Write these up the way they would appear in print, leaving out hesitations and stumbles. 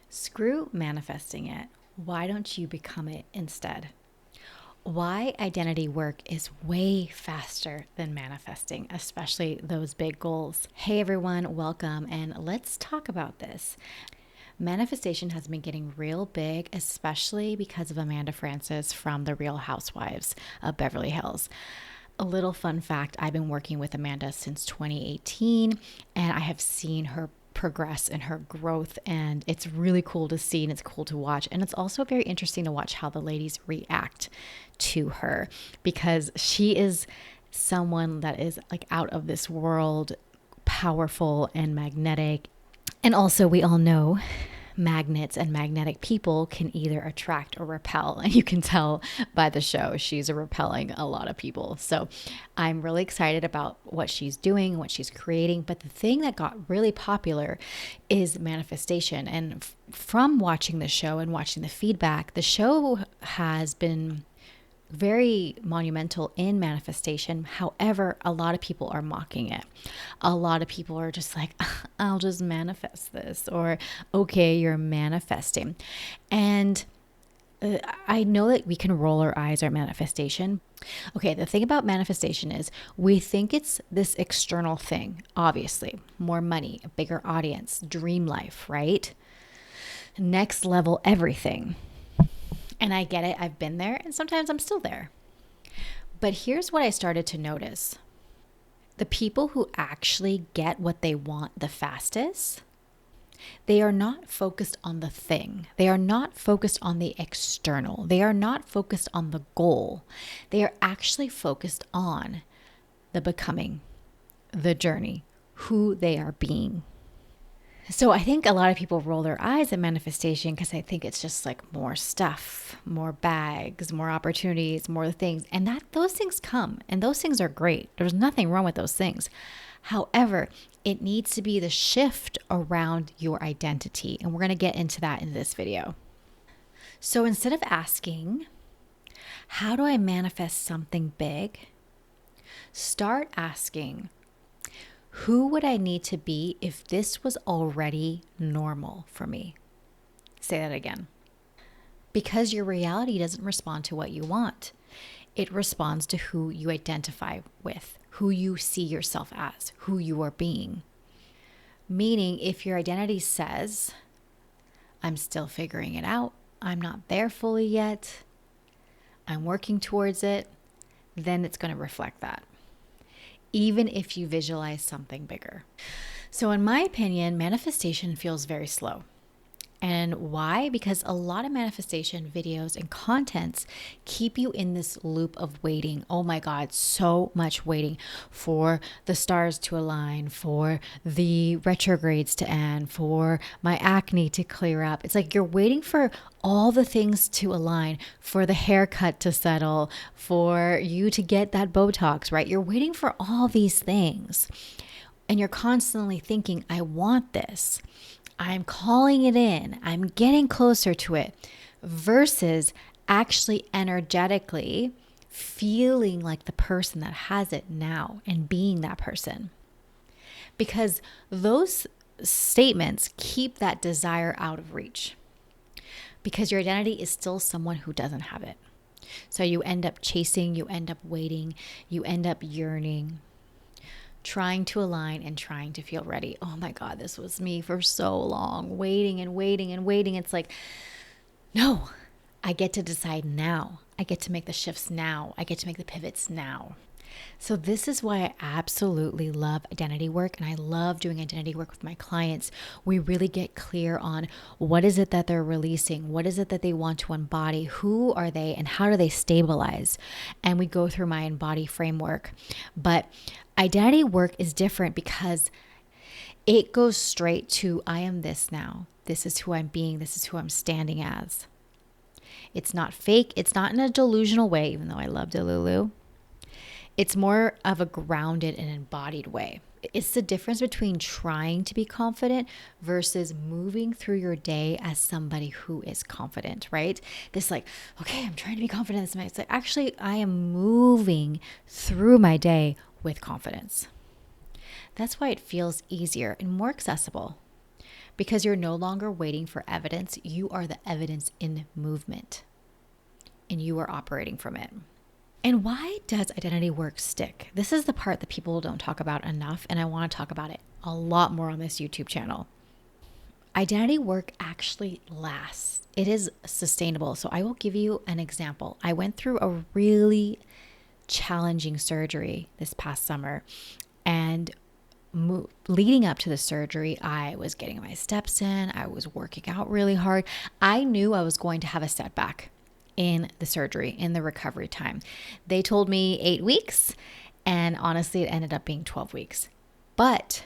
Screw manifesting it. Why don't you become it instead? Why identity work is way faster than manifesting, especially those big goals. Hey everyone, welcome, and let's talk about this. Manifestation has been getting real big, especially because of Amanda Francis from The Real Housewives of Beverly Hills. A little fun fact, I've been working with Amanda since 2018, and I have seen her progress and her growth, and it's really cool to see and it's cool to watch. And it's also very interesting to watch how the ladies react to her, because she is someone that is like out of this world, powerful and magnetic. And also, we all know magnets and magnetic people can either attract or repel. And you can tell by the show, she's repelling a lot of people. So I'm really excited about what she's doing, what she's creating. But the thing that got really popular is manifestation. And from watching the show and watching the feedback, the show has been very monumental in manifestation. However, a lot of people are mocking it. A lot of people are just like, I'll just manifest this, or okay, you're manifesting. And I know that we can roll our eyes at manifestation. Okay, the thing about manifestation is we think it's this external thing, obviously, more money, a bigger audience, dream life, right? Next level everything. And I get it, I've been there, and sometimes I'm still there. But here's what I started to notice. The people who actually get what they want the fastest, they are not focused on the thing. They are not focused on the external. They are not focused on the goal. They are actually focused on the becoming, the journey, who they are being. So I think a lot of people roll their eyes at manifestation because I think it's just like more stuff, more bags, more opportunities, more things. And that those things come, and those things are great. There's nothing wrong with those things. However, it needs to be the shift around your identity. And we're going to get into that in this video. So instead of asking, how do I manifest something big? Start asking, who would I need to be if this was already normal for me? Say that again. Because your reality doesn't respond to what you want. It responds to who you identify with, who you see yourself as, who you are being. Meaning, if your identity says, I'm still figuring it out, I'm not there fully yet, I'm working towards it, then it's going to reflect that, even if you visualize something bigger. So in my opinion, manifestation feels very slow. And why? Because a lot of manifestation videos and contents keep you in this loop of waiting. Oh my God, so much waiting for the stars to align, for the retrogrades to end, for my acne to clear up. It's like you're waiting for all the things to align, for the haircut to settle, for you to get that Botox, right? You're waiting for all these things. And you're constantly thinking, I want this. I'm calling it in. I'm getting closer to it, versus actually energetically feeling like the person that has it now and being that person. Because those statements keep that desire out of reach, because your identity is still someone who doesn't have it. So you end up chasing, you end up waiting, you end up yearning, trying to align and trying to feel ready. Oh my God, this was me for so long, waiting and waiting and waiting. It's like, no, I get to decide now. I get to make the shifts now. I get to make the pivots now. So this is why I absolutely love identity work, and I love doing identity work with my clients. We really get clear on what is it that they're releasing, what is it that they want to embody, who are they, and how do they stabilize? And we go through my Embody framework. But identity work is different because it goes straight to, I am this now. This is who I'm being. This is who I'm standing as. It's not fake. It's not in a delusional way, even though I love Delulu. It's more of a grounded and embodied way. It's the difference between trying to be confident versus moving through your day as somebody who is confident, right? This like, okay, I'm trying to be confident. It's like, actually, I am moving through my day with confidence. That's why it feels easier and more accessible. because you're no longer waiting for evidence. You are the evidence in movement, and you are operating from it. And why does identity work stick? This is the part that people don't talk about enough, and I want to talk about it a lot more on this YouTube channel. Identity work actually lasts. It is sustainable. So I will give you an example. I went through a really challenging surgery this past summer, and leading up to the surgery, I was getting my steps in. I was working out really hard. I knew I was going to have a setback in the surgery, in the recovery time. They told me 8 weeks, and honestly, it ended up being 12 weeks. But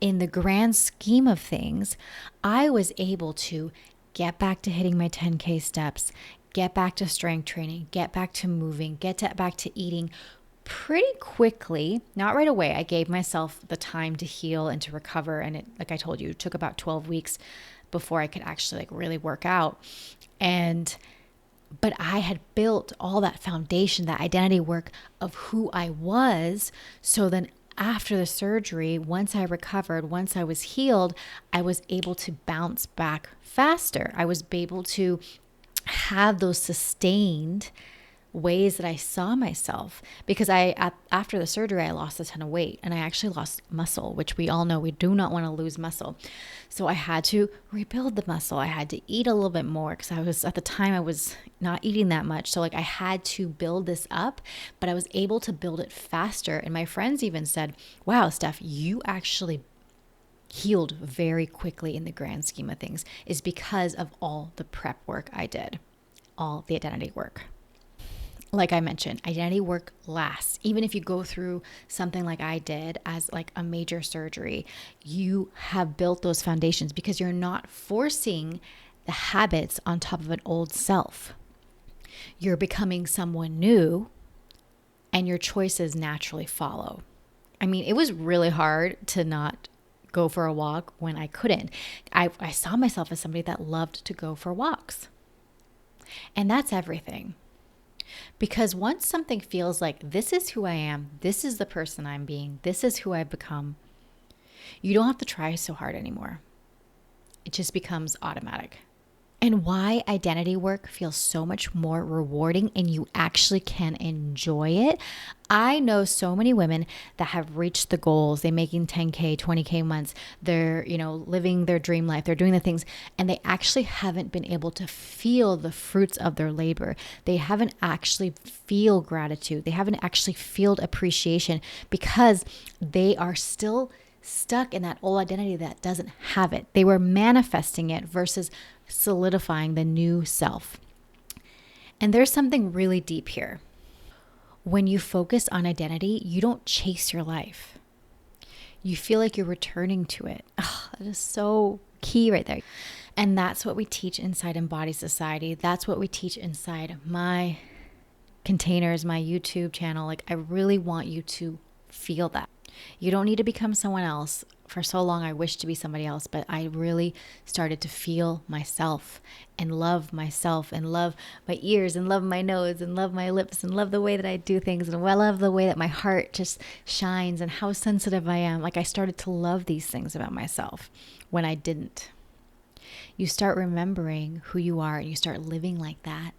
in the grand scheme of things, I was able to get back to hitting my 10K steps, get back to strength training, get back to moving, back to eating pretty quickly. Not right away. I gave myself the time to heal and to recover. And it, like I told you, it took about 12 weeks before I could actually really work out. But I had built all that foundation, that identity work of who I was. So then after the surgery, once I recovered, once I was healed, I was able to bounce back faster. I was able to have those sustained ways that I saw myself, because after the surgery, I lost a ton of weight, and I actually lost muscle, which we all know we do not want to lose muscle. So I had to rebuild the muscle. I had to eat a little bit more, because at the time I was not eating that much. So I had to build this up, but I was able to build it faster. And my friends even said, wow, Steph, you actually healed very quickly in the grand scheme of things, is because of all the prep work I did, all the identity work. Like I mentioned, identity work lasts. Even if you go through something like I did as like a major surgery, you have built those foundations because you're not forcing the habits on top of an old self. You're becoming someone new, and your choices naturally follow. I mean, it was really hard to not go for a walk when I couldn't. I saw myself as somebody that loved to go for walks. And that's everything. Because once something feels like this is who I am, this is the person I'm being, this is who I've become, you don't have to try so hard anymore. It just becomes automatic. And why identity work feels so much more rewarding and you actually can enjoy it. I know so many women that have reached the goals. They're making 10K, 20K months. They're, living their dream life. They're doing the things, and they actually haven't been able to feel the fruits of their labor. They haven't actually feel gratitude. They haven't actually feel appreciation, because they are still stuck in that old identity that doesn't have it. They were manifesting it versus solidifying the new self. And there's something really deep here. When you focus on identity, you don't chase your life. You feel like you're returning to it. Oh, that is so key right there. And that's what we teach inside Embody Society. That's what we teach inside my containers, my YouTube channel. Like, I really want you to feel that. You don't need to become someone else. For so long, I wished to be somebody else, but I really started to feel myself and love myself and love my ears and love my nose and love my lips and love the way that I do things. And I love the way that my heart just shines and how sensitive I am. Like, I started to love these things about myself when I didn't. You start remembering who you are and you start living like that.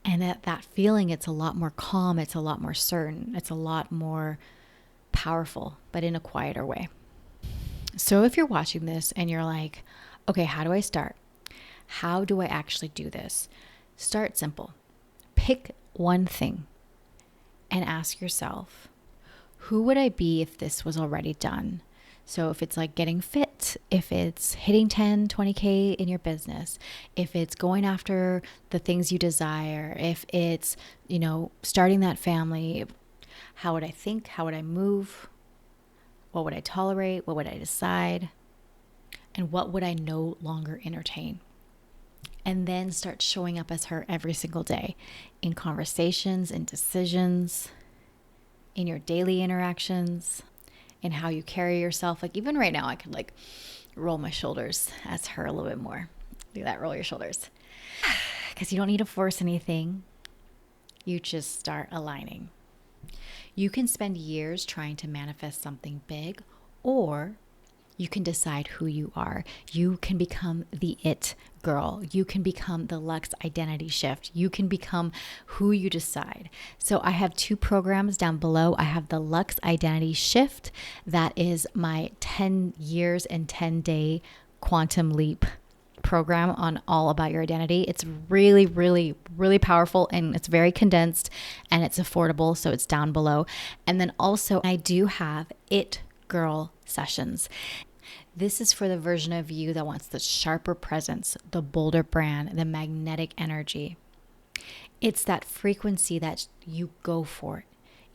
And that feeling, it's a lot more calm. It's a lot more certain. It's a lot more powerful, but in a quieter way. So if you're watching this and you're like, okay, how do I start? How do I actually do this? Start simple. Pick one thing and ask yourself, who would I be if this was already done? So if it's like getting fit, if it's hitting 10, 20K in your business, if it's going after the things you desire, if it's, starting that family, how would I think? How would I move? What would I tolerate? What would I decide? And what would I no longer entertain? And then start showing up as her every single day in conversations, in decisions, in your daily interactions, in how you carry yourself. Like, even right now, I could roll my shoulders as her a little bit more. Do that, roll your shoulders. Because you don't need to force anything. You just start aligning. You can spend years trying to manifest something big, or You can decide who you are. You can become the it girl. You can become the Lux identity shift. You can become who you decide. So I have 2 programs down below. I have the Lux identity shift. That is my 10 years and 10-day quantum leap program on all about your identity. It's really, really, really powerful, and it's very condensed and it's affordable. So it's down below. And then also I do have It Girl sessions. This is for the version of you that wants the sharper presence, the bolder brand, the magnetic energy. It's that frequency that you go for it,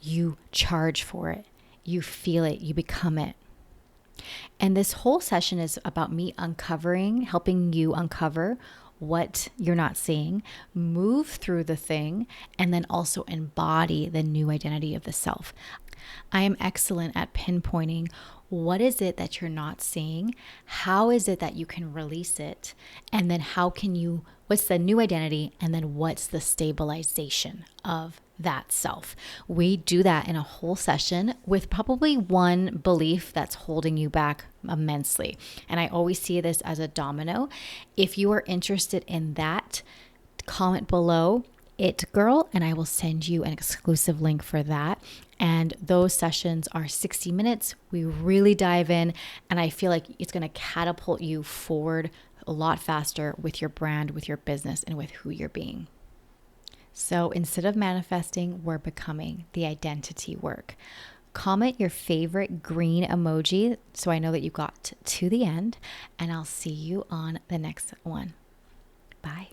you charge for it, you feel it, you become it. And this whole session is about me helping you uncover what you're not seeing, move through the thing, and then also embody the new identity of the self. I am excellent at pinpointing what is it that you're not seeing, how is it that you can release it, and then what's the new identity, and then what's the stabilization of that self. We do that in a whole session with probably one belief that's holding you back immensely. And I always see this as a domino. If you are interested in that, comment below It Girl, and I will send you an exclusive link for that. And those sessions are 60 minutes. We really dive in, and I feel like it's going to catapult you forward a lot faster with your brand, with your business, and with who you're being. So instead of manifesting, we're becoming, the identity work. Comment your favorite green emoji so I know that you got to the end, and I'll see you on the next one. Bye.